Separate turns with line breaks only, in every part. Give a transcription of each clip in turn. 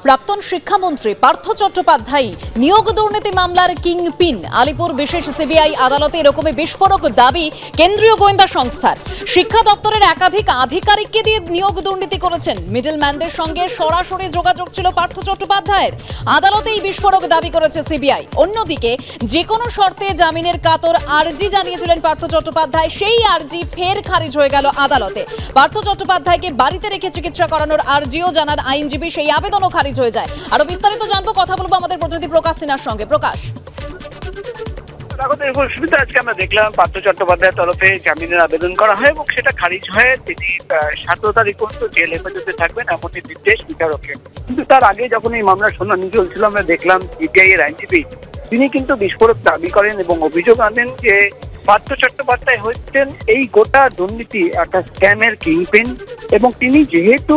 প্রাক্তন শিক্ষামন্ত্রী পার্থ চট্টোপাধ্যায় নিয়োগ দুর্নীতি মামলার কিংপিন। আলিপুর বিশেষ সিবিআই আদালতে এরকমই বিস্ফোরক দাবি কেন্দ্রীয় গোয়েন্দা সংস্থার। শিক্ষা দপ্তরের একাধিক আধিকারিককে দিয়ে নিয়োগ দুর্নীতি করেছেন। মিডলম্যানদের সঙ্গে সরাসরি যোগাযোগ ছিল পার্থ চট্টোপাধ্যায়ের। আদালতে এই বিস্ফোরক দাবি করেছে সিবিআই। অন্যদিকে যে কোনো শর্তে জামিনের কাতর আর্জি জানিয়েছিলেন পার্থ চট্টোপাধ্যায়, সেই আর্জি ফের খারিজ হয়ে গেল আদালতে। পার্থ চট্টোপাধ্যায়কে বাড়িতে রেখে চিকিৎসা করানোর আর্জিও জানান আইনজীবী, সেই আবেদনও খারিজ হয়ে যায়। আরো বিস্তারিত জানবো, কথা বলবো আমাদের প্রতিনিধি প্রকাশ সিনহার সঙ্গে। প্রকাশ,
আজকে আমরা দেখলাম পার্থ চট্টোপাধ্যায়ের তরফে জামিনের আবেদন করা হয় এবং সেটা খারিজ হয়ে তিনি 17 তারিখ পর্যন্ত জেল হেফাজতে থাকবেন এমনই নির্দেশ বিচারকের। কিন্তু তার আগে যখন এই মামলার শুনানি চলছিল, আমরা দেখলাম সিবিআই এর আইনজীবী তিনি কিন্তু বিস্ফোরক দাবি করেন এবং অভিযোগ আনেন যে পার্থ চট্টোপাধ্যায় হচ্ছেন এই গোটা দুর্নীতি একটা স্ক্যামের কিংপিন এবং তিনি যেহেতু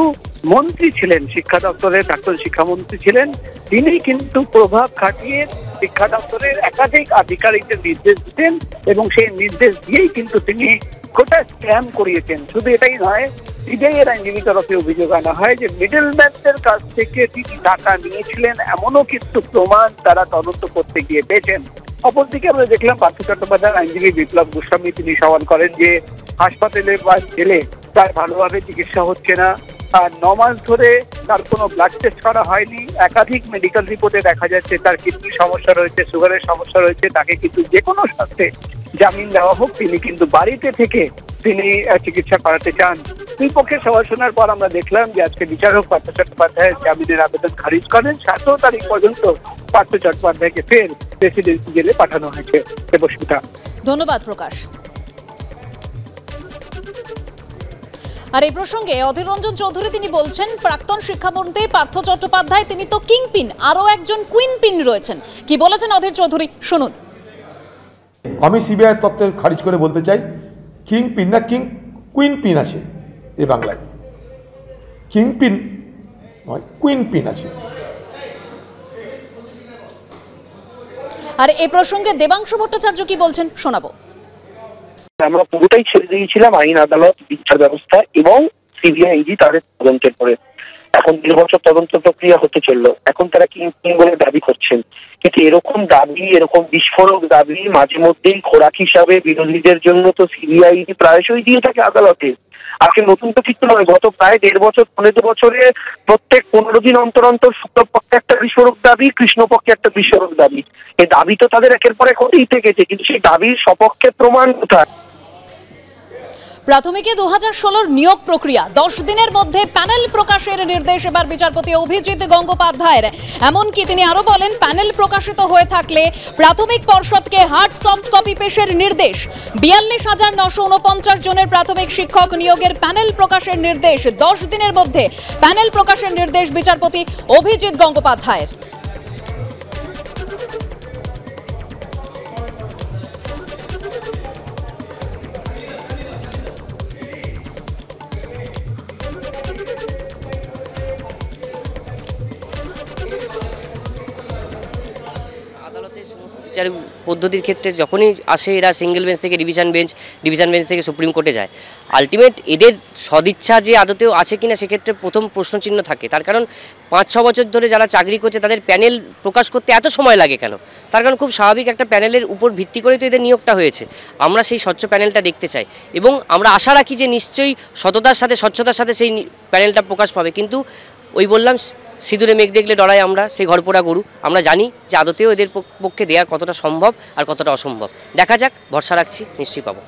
মন্ত্রী ছিলেন, শিক্ষা দপ্তরের প্রাক্তন শিক্ষামন্ত্রী ছিলেন, তিনি কিন্তু প্রভাব খাটিয়ে শিক্ষা দপ্তরের একাধিক আধিকারিকদের নির্দেশ দিতেন এবং সেই নির্দেশ দিয়েই কিন্তু তিনি গোটা স্ক্যাম করিয়েছেন। শুধু এটাই নয়, সিবিআই এর আইনজীবী তরফে অভিযোগ আনা হয় যে মিডলম্যানদের কাছ থেকে তিনি টাকা নিয়েছিলেন, এমনও কিন্তু প্রমাণ তারা তদন্ত করতে গিয়ে পেয়েছেন। অপরদিকে আমরা দেখলাম পার্থ চট্টোপাধ্যায়ের আইনজীবী বিপ্লব গোস্বামী তিনি সওয়াল করেন যে হাসপাতালে বা জেলে তার ভালোভাবে চিকিৎসা হচ্ছে না, আর 9 মাস ধরে তার কোনো ব্লাড টেস্ট করা হয়নি। একাধিক মেডিকেল রিপোর্টে দেখা যাচ্ছে তার কিডনির সমস্যা রয়েছে, সুগারের সমস্যা রয়েছে। তাকে কিন্তু যে কোনো শর্তে জামিন দেওয়া হোক, তিনি কিন্তু বাড়িতে থেকে তিনি চিকিৎসা করাতে চান। দুই পক্ষের সওয়াল শোনার পর আমরা দেখলাম যে আজকে বিচারক পার্থ চট্টোপাধ্যায়ের জামিনের আবেদন খারিজ করেন। 17 তারিখ পর্যন্ত পার্থ চট্টোপাধ্যায়কে ফের প্রেসিডেন্সি জেলে পাঠানো হয়েছে। দেবস্মিতা,
ধন্যবাদ প্রকাশ। আর এই প্রসঙ্গে অধীর রঞ্জন চৌধুরী তিনি বলছেন, প্রাক্তন শিক্ষামন্ত্রী পার্থ চট্টোপাধ্যায় তিনি তো কিংপিন, আরো একজন কুইনপিন রয়েছেন। কি বলেছেন অধীর চৌধুরী, শুনুন।
আমি সিবিআই তত্ত্বের খারিজ করে বলতে চাই, কিংপিন না কুইনপিন আছে এ বাংলায়। কিংপিন নয়, কুইনপিন আছে।
আর এই প্রসঙ্গে দেবাংশু ভট্টাচার্য কি বলছেন শোনাবো।
আমরা পুরোটাই ছেড়ে দিয়েছিলাম আইন, আদালত, বিচার ব্যবস্থা এবং সিবিআইজি তাদের তদন্তের পরে। এখন 1.5 বছর তদন্ত প্রক্রিয়া হতে চললো, এখন তারা কিংপিন বলে দাবি করছেন। কিন্তু এরকম দাবি, এরকম বিস্ফোরক দাবি মাঝে মধ্যেই খোরাক হিসাবে বিরোধীদের জন্য তো সিবিআইজি প্রায়শই দিয়ে থাকে আদালতে। আজকে নতুন তো কিছু নয়, গত প্রায় 1.5 বছর 15 বছরে প্রত্যেক 15 দিন অন্তর অন্তর শুক্লপক্ষে একটা বিস্ফোরক দাবি, কৃষ্ণপক্ষে একটা বিস্ফোরক দাবি। এই দাবি তো তাদের একের পর এক হতেই থেকেছে, কিন্তু সেই দাবির সপক্ষে প্রমাণ কোথায়?
প্রাথমিকে 2016 নিয়োগ প্রক্রিয়া 10 দিনের মধ্যে প্যানেল প্রকাশের নির্দেশ এবার বিচারপতি অভিজিৎ গঙ্গোপাধ্যায়ের। এমনকি তিনি আরো বলেন, প্যানেল প্রকাশিত হয়ে থাকলে প্রাথমিক পর্ষদকে হার্ড সফট কপি পেশের নির্দেশ। 42,949 জনের প্রাথমিক শিক্ষক নিয়োগের প্যানেল প্রকাশের নির্দেশ। 10 দিনের মধ্যে প্যানেল প্রকাশের নির্দেশ বিচারপতি অভিজিৎ গঙ্গোপাধ্যায়ের।
বিচার পদ্ধতির ক্ষেত্রে যখনই আসে এরা সিঙ্গেল বেঞ্চ থেকে ডিভিশন বেঞ্চ থেকে সুপ্রিম কোর্টে যায়। আলটিমেট এদের সদিচ্ছা যে আদতেও আছে কিনা সেক্ষেত্রে প্রথম প্রশ্নচিহ্ন থাকে। তার কারণ 5-6 বছর ধরে যারা চাকরি করছে তাদের প্যানেল প্রকাশ করতে এত সময় লাগে কেন? তার কারণ খুব স্বাভাবিক, একটা প্যানেলের উপর ভিত্তি করে তো এদের নিয়োগটা হয়েছে। আমরা সেই স্বচ্ছ প্যানেলটা দেখতে চাই এবং আমরা আশা রাখি যে নিশ্চয়ই সততার সাথে স্বচ্ছতার সাথে সেই প্যানেলটা প্রকাশ পাবে। কিন্তু ওই বললাম, সিঁদুরে মেঘ দেখলে ডরাই আমরা, সেই ঘরপোড়া গরু। আমরা জানি যে আদতেও এদের পক্ষে দেওয়া কতটা সম্ভব আর কতটা অসম্ভব। দেখা যাক, ভরসা রাখছি, নিশ্চয়ই পাবো।